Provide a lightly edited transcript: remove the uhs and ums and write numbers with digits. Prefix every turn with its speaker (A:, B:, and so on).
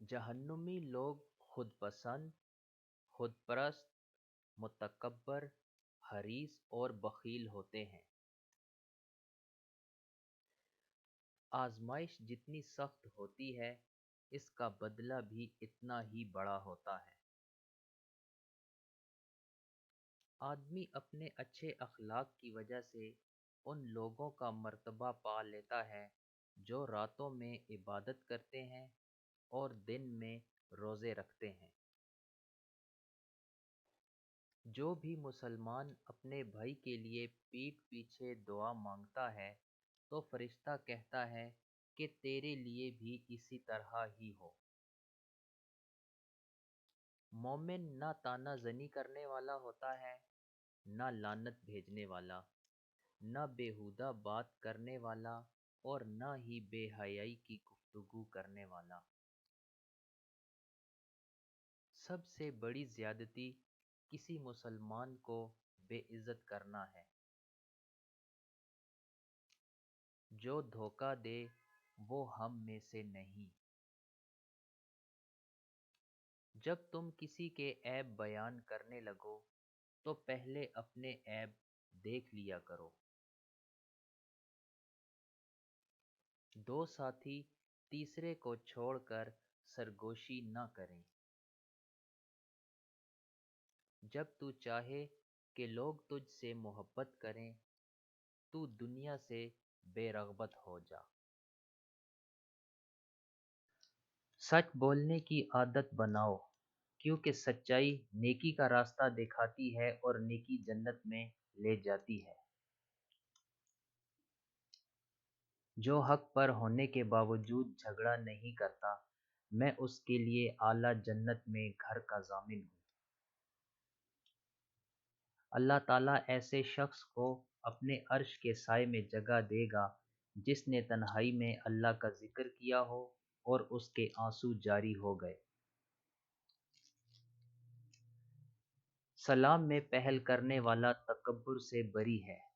A: جہنمی لوگ خود پسند، خود پرست، متکبر، حریص اور بخیل ہوتے ہیں۔ آزمائش جتنی سخت ہوتی ہے اس کا بدلہ بھی اتنا ہی بڑا ہوتا ہے۔ آدمی اپنے اچھے اخلاق کی وجہ سے ان لوگوں کا مرتبہ پا لیتا ہے جو راتوں میں عبادت کرتے ہیں اور دن میں روزے رکھتے ہیں۔ جو بھی مسلمان اپنے بھائی کے لیے پیٹھ پیچھے دعا مانگتا ہے تو فرشتہ کہتا ہے کہ تیرے لیے بھی اسی طرح ہی ہو۔ مومن نہ طعنہ زنی کرنے والا ہوتا ہے، نہ لعنت بھیجنے والا، نہ بیہودہ بات کرنے والا اور نہ ہی بے حیائی کی گفتگو کرنے والا۔ سب سے بڑی زیادتی کسی مسلمان کو بے عزت کرنا ہے۔ جو دھوکہ دے وہ ہم میں سے نہیں۔ جب تم کسی کے عیب بیان کرنے لگو تو پہلے اپنے عیب دیکھ لیا کرو۔ دو ساتھی تیسرے کو چھوڑ کر سرگوشی نہ کریں۔ جب تو چاہے کہ لوگ تجھ سے محبت کریں تو دنیا سے بے رغبت ہو جا۔ سچ بولنے کی عادت بناؤ کیونکہ سچائی نیکی کا راستہ دکھاتی ہے اور نیکی جنت میں لے جاتی ہے۔ جو حق پر ہونے کے باوجود جھگڑا نہیں کرتا میں اس کے لیے اعلیٰ جنت میں گھر کا ضامن ہوں۔ اللہ تعالیٰ ایسے شخص کو اپنے عرش کے سائے میں جگہ دے گا جس نے تنہائی میں اللہ کا ذکر کیا ہو اور اس کے آنسو جاری ہو گئے۔ سلام میں پہل کرنے والا تکبر سے بری ہے۔